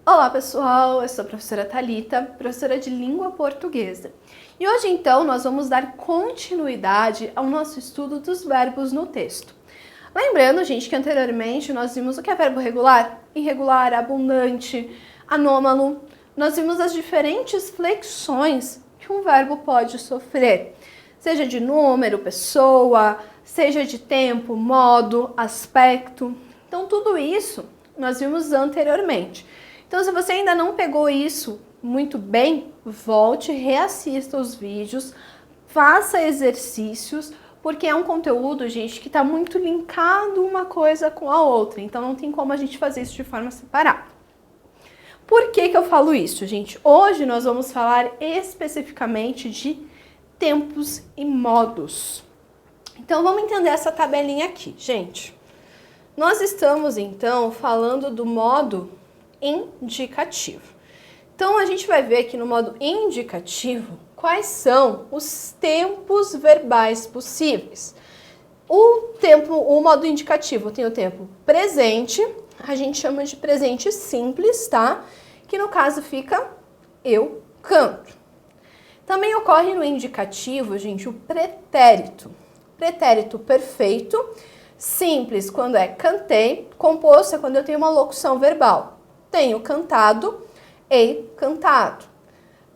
Olá pessoal, eu sou a professora Thalita, professora de língua portuguesa. E hoje então nós vamos dar continuidade ao nosso estudo dos verbos no texto. Lembrando, gente, que anteriormente nós vimos o que é verbo regular, irregular, abundante, anômalo. Nós vimos as diferentes flexões que um verbo pode sofrer, seja de número, pessoa, seja de tempo, modo, aspecto. Então tudo isso nós vimos anteriormente. Então, se você ainda não pegou isso muito bem, volte, reassista os vídeos, faça exercícios, porque é um conteúdo, gente, que está muito linkado uma coisa com a outra. Então, não tem como a gente fazer isso de forma separada. Por que eu falo isso, gente? Hoje nós vamos falar especificamente de tempos e modos. Então, vamos entender essa tabelinha aqui, gente. Nós estamos, então, falando do modo indicativo. Então, a gente vai ver aqui no modo indicativo quais são os tempos verbais possíveis. O modo indicativo tem o tempo presente, a gente chama de presente simples, tá? Que no caso fica eu canto. Também ocorre no indicativo, gente, o pretérito. Pretérito perfeito, simples quando é cantei, composto é quando eu tenho uma locução verbal. Tenho cantado e cantado.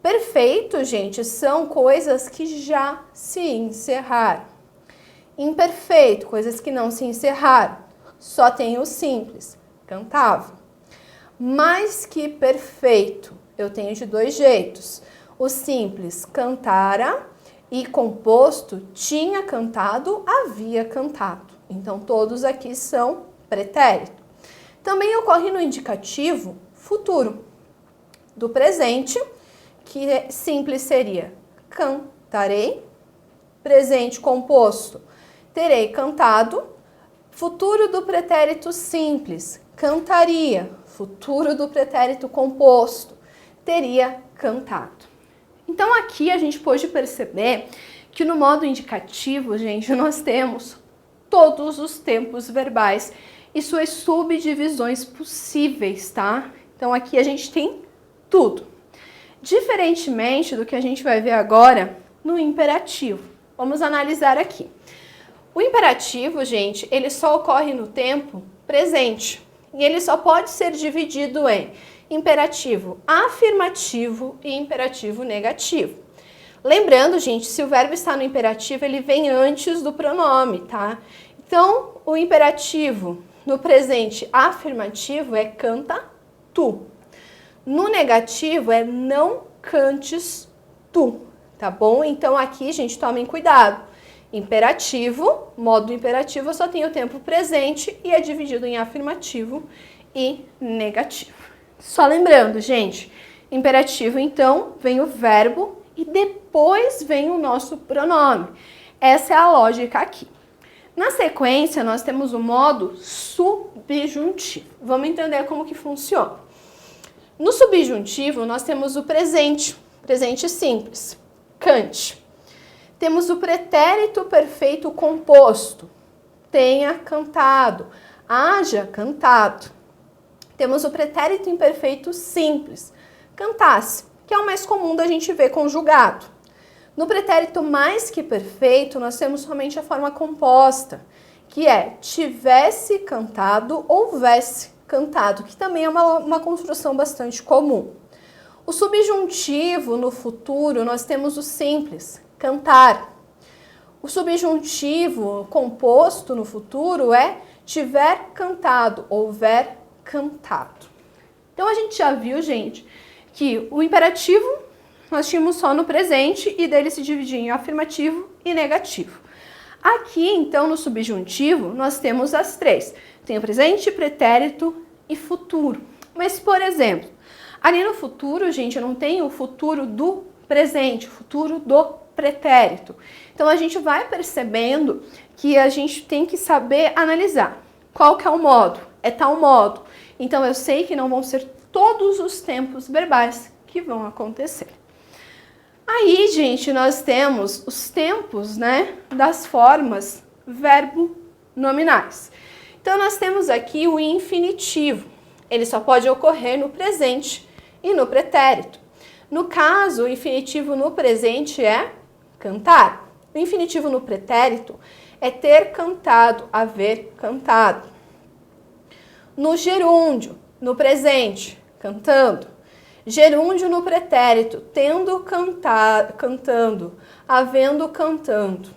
Perfeito, gente, são coisas que já se encerraram. Imperfeito, coisas que não se encerraram. Só tenho o simples, cantava. Mais que perfeito, eu tenho de dois jeitos. O simples, cantara, e composto, tinha cantado, havia cantado. Então, todos aqui são pretérito. Também ocorre no indicativo futuro. Do presente, que simples seria cantarei. Presente composto, terei cantado. Futuro do pretérito simples, cantaria. Futuro do pretérito composto, teria cantado. Então, aqui a gente pode perceber que no modo indicativo, gente, nós temos todos os tempos verbais e suas subdivisões possíveis, tá? Então, aqui a gente tem tudo. Diferentemente do que a gente vai ver agora no imperativo. Vamos analisar aqui. O imperativo, gente, ele só ocorre no tempo presente. E ele só pode ser dividido em imperativo afirmativo e imperativo negativo. Lembrando, gente, se o verbo está no imperativo, ele vem antes do pronome, tá? Então, o imperativo no presente afirmativo é canta tu. No negativo é não cantes tu, tá bom? Então, aqui, gente, tomem cuidado. Imperativo, modo imperativo, eu só tenho o tempo presente e é dividido em afirmativo e negativo. Só lembrando, gente, imperativo, então, vem o verbo e depois vem o nosso pronome. Essa é a lógica aqui. Na sequência, nós temos o modo subjuntivo. Vamos entender como que funciona. No subjuntivo, nós temos o presente simples, cante. Temos o pretérito perfeito composto, tenha cantado, haja cantado. Temos o pretérito imperfeito simples, cantasse, que é o mais comum da gente ver conjugado. No pretérito mais que perfeito, nós temos somente a forma composta, que é tivesse cantado, houvesse cantado, que também é uma construção bastante comum. O subjuntivo no futuro, nós temos o simples, cantar. O subjuntivo composto no futuro é tiver cantado, houver cantado. Então, a gente já viu, gente, que o imperativo nós tínhamos só no presente e dele se dividia em afirmativo e negativo. Aqui, então, no subjuntivo, nós temos as três. Tem o presente, pretérito e futuro. Mas, por exemplo, ali no futuro, gente, eu não tenho o futuro do presente, o futuro do pretérito. Então, a gente vai percebendo que a gente tem que saber analisar. Qual que é o modo? É tal modo. Então, eu sei que não vão ser todos os tempos verbais que vão acontecer. Aí, gente, nós temos os tempos, né, das formas verbo nominais. Então, nós temos aqui o infinitivo. ele só pode ocorrer no presente e no pretérito. No caso, o infinitivo no presente é cantar. O infinitivo no pretérito é ter cantado, haver cantado. No gerúndio, no presente, cantando. Gerúndio no pretérito, tendo cantado, cantando, havendo cantando.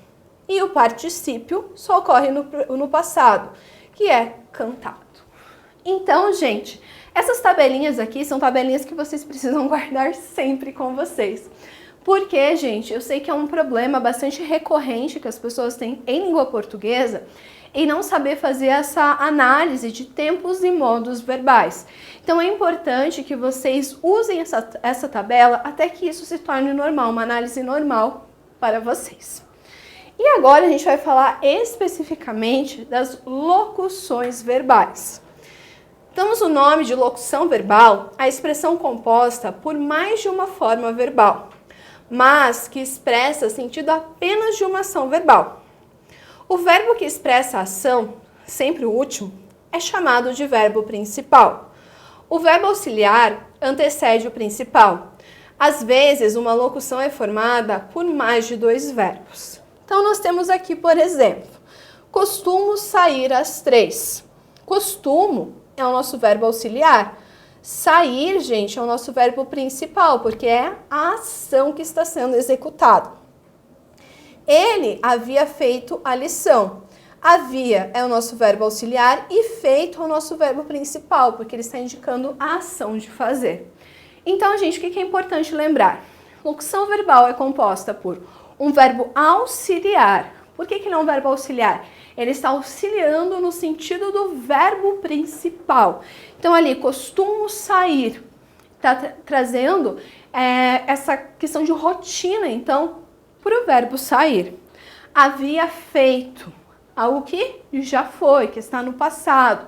E o particípio só ocorre no passado, que é cantado. Então, gente, essas tabelinhas aqui são tabelinhas que vocês precisam guardar sempre com vocês. Porque, gente, eu sei que é um problema bastante recorrente que as pessoas têm em língua portuguesa em não saber fazer essa análise de tempos e modos verbais. Então é importante que vocês usem essa tabela até que isso se torne normal, uma análise normal para vocês. E agora a gente vai falar especificamente das locuções verbais. Damos o nome de locução verbal à expressão composta por mais de uma forma verbal, mas que expressa sentido apenas de uma ação verbal. O verbo que expressa a ação, sempre o último, é chamado de verbo principal. O verbo auxiliar antecede o principal. Às vezes, uma locução é formada por mais de dois verbos. Então, nós temos aqui, por exemplo, costumo sair às 3. Costumo é o nosso verbo auxiliar. Sair, gente, é o nosso verbo principal, porque é a ação que está sendo executada. Ele havia feito a lição. Havia é o nosso verbo auxiliar e feito é o nosso verbo principal, porque ele está indicando a ação de fazer. Então, gente, o que é importante lembrar? Locução verbal é composta por um verbo auxiliar. Por que ele é um verbo auxiliar? Ele está auxiliando no sentido do verbo principal. Então, ali, costumo sair, está trazendo essa questão de rotina, então, para o verbo sair. Havia feito, algo que já foi, que está no passado.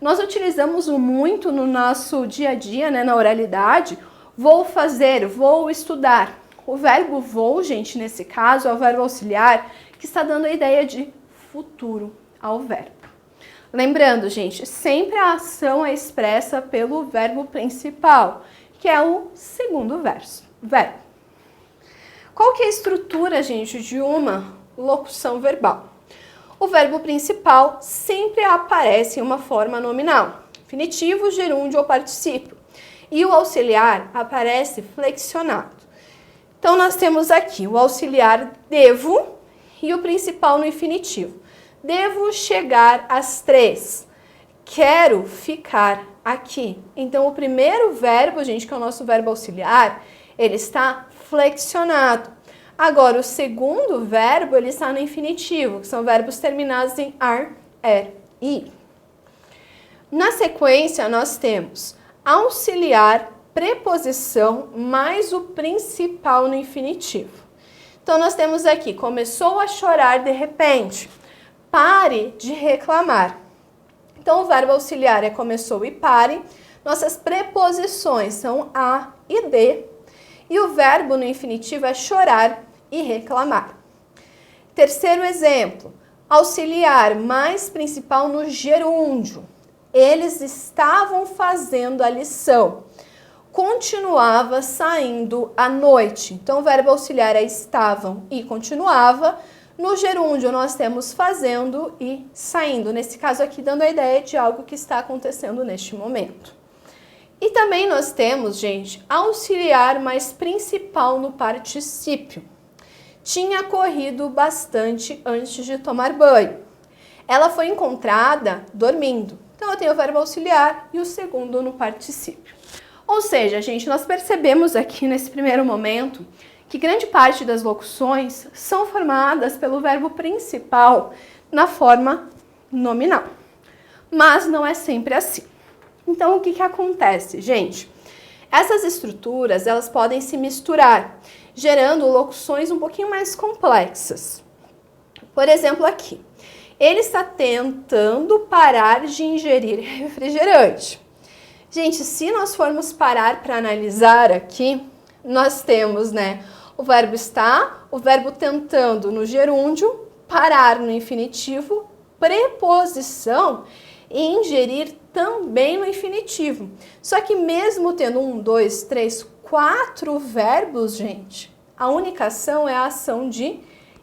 Nós utilizamos muito no nosso dia a dia, né, na oralidade, vou fazer, vou estudar. O verbo vou, gente, nesse caso, é o verbo auxiliar, que está dando a ideia de futuro ao verbo. Lembrando, gente, sempre a ação é expressa pelo verbo principal, que é o segundo verbo. Qual que é a estrutura, gente, de uma locução verbal? O verbo principal sempre aparece em uma forma nominal, infinitivo, gerúndio ou particípio, e o auxiliar aparece flexionado. Então, nós temos aqui o auxiliar devo e o principal no infinitivo. Devo chegar às 3. Quero ficar aqui. Então, o primeiro verbo, gente, que é o nosso verbo auxiliar, ele está flexionado. Agora, o segundo verbo, ele está no infinitivo, que são verbos terminados em ar, ir. Na sequência, nós temos auxiliar, preposição, mais o principal no infinitivo. Então, nós temos aqui, começou a chorar de repente. Pare de reclamar. Então, o verbo auxiliar é começou e pare. Nossas preposições são a e de. E o verbo no infinitivo é chorar e reclamar. Terceiro exemplo, auxiliar mais principal no gerúndio. Eles estavam fazendo a lição. Continuava saindo à noite. Então, o verbo auxiliar é estavam e continuava. No gerúndio, nós temos fazendo e saindo. Nesse caso aqui, dando a ideia de algo que está acontecendo neste momento. E também nós temos, gente, auxiliar mais principal no particípio. Tinha corrido bastante antes de tomar banho. Ela foi encontrada dormindo. Então, eu tenho o verbo auxiliar e o segundo no particípio. Ou seja, gente, nós percebemos aqui nesse primeiro momento que grande parte das locuções são formadas pelo verbo principal na forma nominal. Mas não é sempre assim. Então, o que acontece, gente? Essas estruturas, elas podem se misturar, gerando locuções um pouquinho mais complexas. Por exemplo, aqui. Ele está tentando parar de ingerir refrigerante. Gente, se nós formos parar para analisar aqui, nós temos, né, o verbo está, o verbo tentando no gerúndio, parar no infinitivo, preposição e ingerir também no infinitivo. Só que mesmo tendo 1, 2, 3, 4 verbos, gente, a única ação é a ação de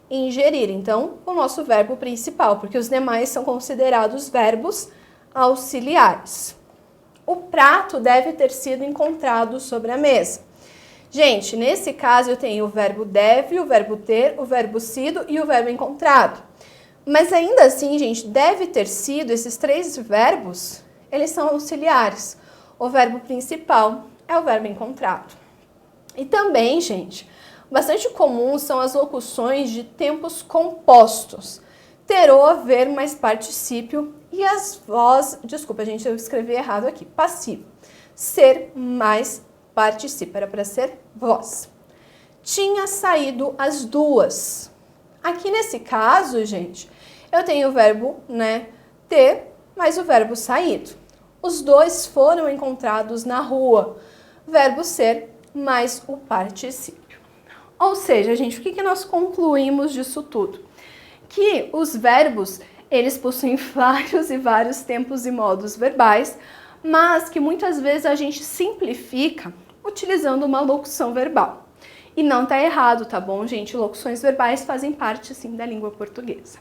ingerir. Então, o nosso verbo principal, porque os demais são considerados verbos auxiliares. O prato deve ter sido encontrado sobre a mesa. Gente, nesse caso eu tenho o verbo deve, o verbo ter, o verbo sido e o verbo encontrado. Mas ainda assim, gente, deve ter sido, esses 3 verbos, eles são auxiliares. O verbo principal é o verbo encontrado. E também, gente, bastante comum são as locuções de tempos compostos. Ter ou haver mais particípio e as vozes... Desculpa, gente, eu escrevi errado aqui. Passivo. Ser mais particípio. Era para ser voz. Tinha saído as 2. Aqui nesse caso, gente, eu tenho o verbo, ter, mais o verbo saído. Os 2 foram encontrados na rua. Verbo ser mais o particípio. Ou seja, gente, o que nós concluímos disso tudo? Que os verbos, eles possuem vários e vários tempos e modos verbais, mas que muitas vezes a gente simplifica utilizando uma locução verbal. E não tá errado, tá bom, gente? Locuções verbais fazem parte, sim, da língua portuguesa.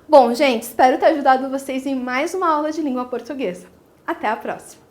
Bom, gente, espero ter ajudado vocês em mais uma aula de língua portuguesa. Até a próxima!